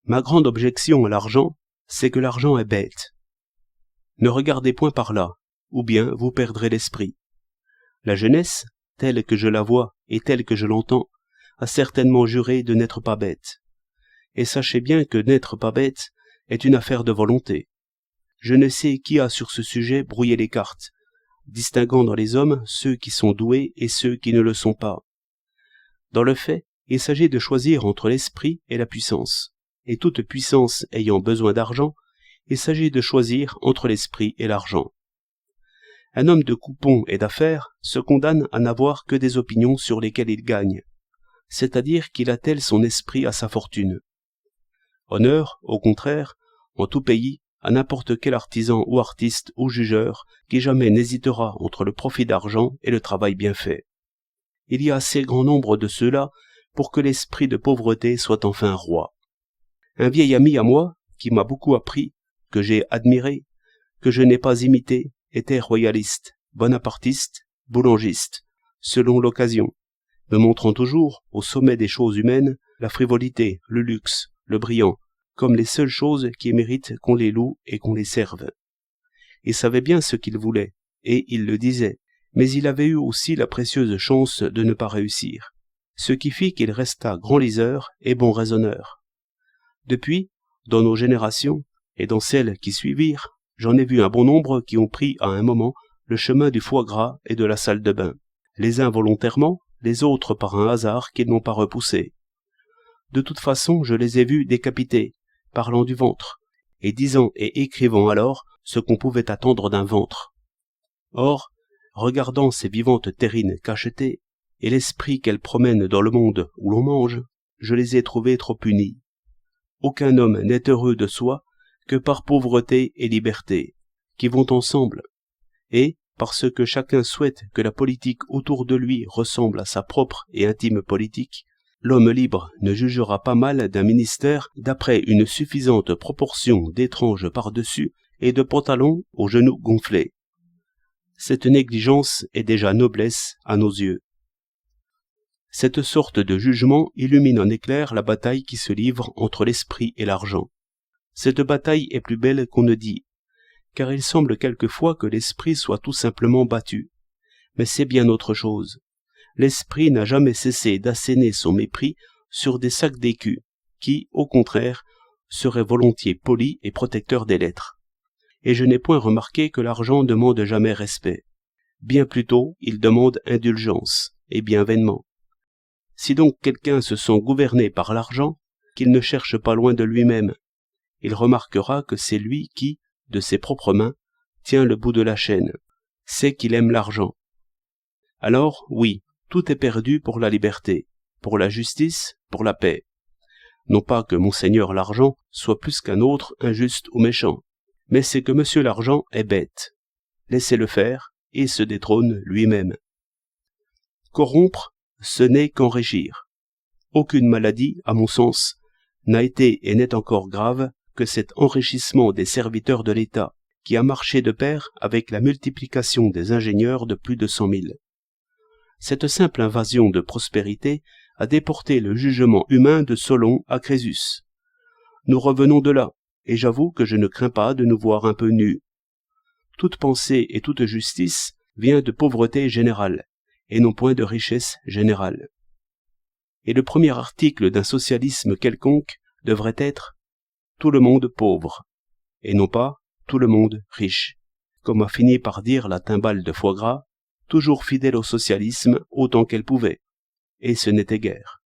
Ma grande objection à l'argent, c'est que l'argent est bête. Ne regardez point par là, ou bien vous perdrez l'esprit. La jeunesse, telle que je la vois et telle que je l'entends, a certainement juré de n'être pas bête. Et sachez bien que n'être pas bête est une affaire de volonté. Je ne sais qui a sur ce sujet brouillé les cartes, distinguant dans les hommes ceux qui sont doués et ceux qui ne le sont pas. Dans le fait, il s'agit de choisir entre l'esprit et la puissance, et toute puissance ayant besoin d'argent, il s'agit de choisir entre l'esprit et l'argent. Un homme de coupons et d'affaires se condamne à n'avoir que des opinions sur lesquelles il gagne, c'est-à-dire qu'il attelle son esprit à sa fortune. Honneur, au contraire, en tout pays, à n'importe quel artisan ou artiste ou jugeur qui jamais n'hésitera entre le profit d'argent et le travail bien fait. Il y a assez grand nombre de ceux-là pour que l'esprit de pauvreté soit enfin roi. Un vieil ami à moi, qui m'a beaucoup appris, que j'ai admiré, que je n'ai pas imité, était royaliste, bonapartiste, boulangiste, selon l'occasion, me montrant toujours, au sommet des choses humaines, la frivolité, le luxe, le brillant, comme les seules choses qui méritent qu'on les loue et qu'on les serve. Il savait bien ce qu'il voulait, et il le disait, mais il avait eu aussi la précieuse chance de ne pas réussir, ce qui fit qu'il resta grand liseur et bon raisonneur. Depuis, dans nos générations, et dans celles qui suivirent, j'en ai vu un bon nombre qui ont pris à un moment le chemin du foie gras et de la salle de bain, les uns volontairement, les autres par un hasard qu'ils n'ont pas repoussé. De toute façon, je les ai vus décapités, parlant du ventre, et disant et écrivant alors ce qu'on pouvait attendre d'un ventre. Or, regardant ces vivantes terrines cachetées, et l'esprit qu'elles promènent dans le monde où l'on mange, je les ai trouvées trop unies. Aucun homme n'est heureux de soi que par pauvreté et liberté, qui vont ensemble, et, parce que chacun souhaite que la politique autour de lui ressemble à sa propre et intime politique, l'homme libre ne jugera pas mal d'un ministère d'après une suffisante proportion d'étranges par-dessus et de pantalons aux genoux gonflés. Cette négligence est déjà noblesse à nos yeux. Cette sorte de jugement illumine en éclair la bataille qui se livre entre l'esprit et l'argent. Cette bataille est plus belle qu'on ne dit, car il semble quelquefois que l'esprit soit tout simplement battu. Mais c'est bien autre chose. L'esprit n'a jamais cessé d'asséner son mépris sur des sacs d'écus, qui, au contraire, seraient volontiers polis et protecteurs des lettres. Et je n'ai point remarqué que l'argent demande jamais respect. Bien plutôt, il demande indulgence, et bien vainement. Si donc quelqu'un se sent gouverné par l'argent, qu'il ne cherche pas loin de lui-même. Il remarquera que c'est lui qui, de ses propres mains, tient le bout de la chaîne, c'est qu'il aime l'argent. Alors, oui, tout est perdu pour la liberté, pour la justice, pour la paix. Non pas que Monseigneur l'argent soit plus qu'un autre injuste ou méchant, mais c'est que Monsieur l'argent est bête. Laissez-le faire, et se détrône lui-même. Corrompre, ce n'est qu'enrichir. Aucune maladie, à mon sens, n'a été et n'est encore grave que cet enrichissement des serviteurs de l'État, qui a marché de pair avec la multiplication des ingénieurs de plus de 100 000. Cette simple invasion de prospérité a déporté le jugement humain de Solon à Crésus. Nous revenons de là, et j'avoue que je ne crains pas de nous voir un peu nus. Toute pensée et toute justice vient de pauvreté générale, et non point de richesse générale. Et le premier article d'un socialisme quelconque devrait être « tout le monde pauvre », et non pas « tout le monde riche », comme a fini par dire la timbale de foie gras, toujours fidèle au socialisme autant qu'elle pouvait, et ce n'était guère.